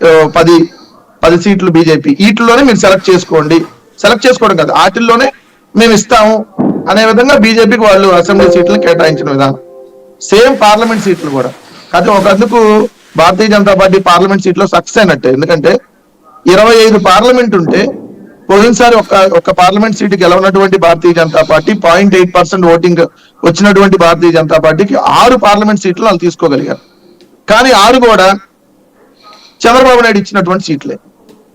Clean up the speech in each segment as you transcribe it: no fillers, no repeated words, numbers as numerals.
10 10 సీట్లు బీజేపీ, వీటిల్లోనే మీరు సెలెక్ట్ చేసుకోండి, సెలెక్ట్ చేసుకోవడం కాదు వాటిల్లోనే మేము ఇస్తాము అనే విధంగా బీజేపీకి వాళ్ళు అసెంబ్లీ సీట్లను కేటాయించిన విధానం. సేమ్ పార్లమెంట్ సీట్లు కూడా అది ఒకందుకు భారతీయ జనతా పార్టీ పార్లమెంట్ సీట్లో సక్సెస్ అయినట్టే. ఎందుకంటే 25 పార్లమెంట్ ఉంటే పోయినసారి ఒక్క parliament seat గెలవనటువంటి Bharatiya Janata party 0.8% voting వచ్చినటువంటి భారతీయ జనతా పార్టీకి 6 పార్లమెంట్ సీట్లు వాళ్ళు తీసుకోగలిగారు. కానీ 6 కూడా చంద్రబాబు నాయుడు ఇచ్చినటువంటి సీట్లే,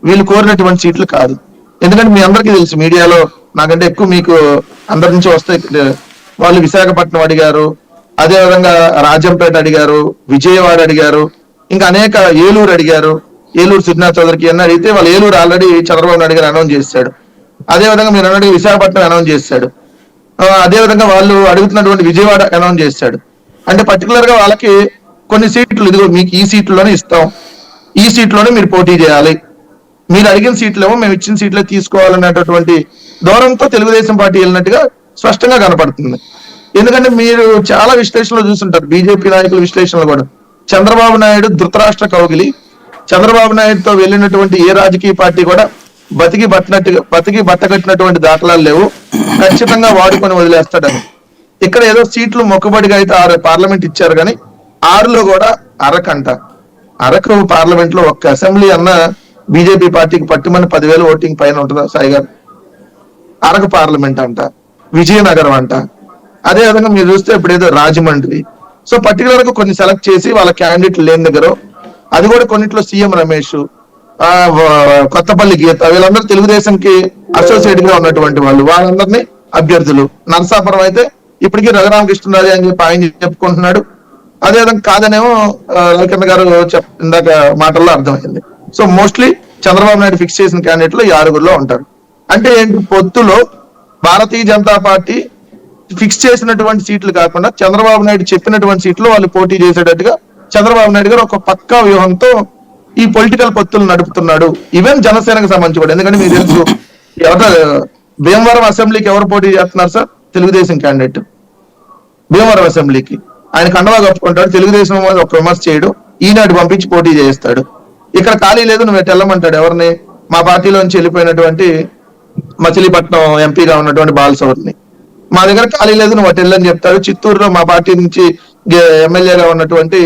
వీళ్ళు కోరినటువంటి సీట్లు కాదు. ఎందుకంటే మీ అందరికీ తెలుసు, మీడియాలో నాకంటే ఎక్కువ మీకు అందరి నుంచి వస్తాయి. వాళ్ళు విశాఖపట్నం అడిగారు, అదేవిధంగా రాజంపేట అడిగారు, విజయవాడ అడిగారు, ఇంకా అనేక ఏలూరు అడిగారు. ఏలూరు శ్రీనాథ్ చౌదరికి అన్న అడిగితే వాళ్ళు ఏలూరు ఆల్రెడీ చంద్రబాబు నాయుడు గారు అనౌన్స్ చేశాడు. అదేవిధంగా మీరు అన్నట్టు విశాఖపట్నం అనౌన్స్ చేశాడు. అదేవిధంగా వాళ్ళు అడుగుతున్నటువంటి విజయవాడ అనౌన్స్ చేశాడు. అంటే పర్టికులర్ గా వాళ్ళకి కొన్ని సీట్లు, ఇదిగో మీకు ఈ సీట్లోనే ఇస్తాం, ఈ సీట్లోనే మీరు పోటీ చేయాలి, మీరు అడిగిన సీట్లేమో మేము ఇచ్చిన సీట్లే తీసుకోవాలనేటటువంటి ధోరణితో తెలుగుదేశం పార్టీ వెళ్ళినట్టుగా స్పష్టంగా కనపడుతుంది. ఎందుకంటే మీరు చాలా విశ్లేషణలు చూస్తుంటారు, బీజేపీ నాయకుల విశ్లేషణలు కూడా. చంద్రబాబు నాయుడు ధృతరాష్ట్ర కౌగిలి, చంద్రబాబు నాయుడుతో వెళ్ళినటువంటి ఏ రాజకీయ పార్టీ కూడా బతికి బట్టకట్టినటువంటి దాఖలాలు లేవు, ఖచ్చితంగా వాడుకొని వదిలేస్తాడని. ఇక్కడ ఏదో సీట్లు మొక్కుబడిగా అయితే 6 పార్లమెంట్ ఇచ్చారు, కానీ 6లో కూడా అరకు పార్లమెంట్ లో ఒక్క అసెంబ్లీ అన్న బీజేపీ పార్టీకి పట్టుమని 10,000 ఓటింగ్ పైన ఉంటుందా సాయి గారు? అరకు పార్లమెంట్ అంట, విజయనగరం అంట, అదే విధంగా మీరు చూస్తే ఇప్పుడు ఏదో రాజమండ్రి. సో పర్టికులర్ గా కొన్ని సెలెక్ట్ చేసి వాళ్ళ క్యాండిడేట్లు లేని దగ్గర, అది కూడా కొన్నిట్లో సీఎం రమేష్, కొత్తపల్లి గీత, వీళ్ళందరూ తెలుగుదేశంకి అసోసియేట్ గా ఉన్నటువంటి వాళ్ళు, వాళ్ళందరినీ అభ్యర్థులు. నరసాపురం అయితే ఇప్పటికీ రఘురామకృష్ణరాజు అని చెప్పి ఆయన చెప్పుకుంటున్నాడు. అదేవిధంగా కాదనేమో రవికిరణ్ గారు ఇందాక మాటల్లో అర్థమైంది. So mostly Chandrababu Naidu fix చేసిన క్యాండిడేట్లు ఈ 6గురిలో ఉంటారు. అంటే ఏంటి, పొత్తులో భారతీయ జనతా పార్టీ ఫిక్స్ చేసినటువంటి సీట్లు కాకుండా చంద్రబాబు నాయుడు చెప్పినటువంటి సీట్లు వాళ్ళు పోటీ చేసేటట్టుగా చంద్రబాబు నాయుడు గారు ఒక పక్కా వ్యూహంతో ఈ పొలిటికల్ పొత్తులు నడుపుతున్నాడు. ఈవెన్ జనసేనకు సంబంధించి కూడా. ఎందుకంటే మీకు తెలుసు, భీమవరం అసెంబ్లీకి ఎవరు పోటీ చేస్తున్నారు సార్? తెలుగుదేశం క్యాండిడేట్ భీమవరం అసెంబ్లీకి ఆయన కండవా కప్పుకుంటాడు, తెలుగుదేశం ఒక విమర్శ చేయడు, ఈనాడు పంపించి పోటీ చేస్తాడు. ఇక్కడ ఖాళీ లేదు, నువ్వు వెళ్ళమంటాడు ఎవరిని? మా పార్టీలోంచి వెళ్ళిపోయినటువంటి మచిలీపట్నం ఎంపీగా ఉన్నటువంటి బాలసౌరిని. మా దగ్గర ఖాళీ లేదు, నువ్వు అటు వెళ్ళని చెప్తాడు. చిత్తూరులో మా పార్టీ నుంచి ఎమ్మెల్యేగా ఉన్నటువంటి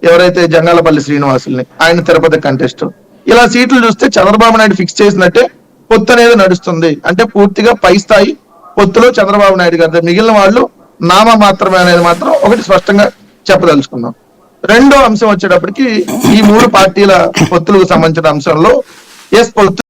ఎవరైతే జంగాలపల్లి శ్రీనివాసుల్ని, ఆయన తిరుపతి కంటెస్ట్. ఇలా సీట్లు చూస్తే చంద్రబాబు నాయుడు ఫిక్స్ చేసినట్టే పొత్తు అనేది నడుస్తుంది. అంటే పూర్తిగా పై స్థాయి పొత్తులో చంద్రబాబు నాయుడు గారు, మిగిలిన వాళ్ళు నామ మాత్రమే అనేది మాత్రం ఒకటి స్పష్టంగా చెప్పదలుచుకున్నాం. రెండో అంశం వచ్చేటప్పటికి ఈ 3 పార్టీల పొత్తులకు సంబంధించిన అంశంలో పొత్తు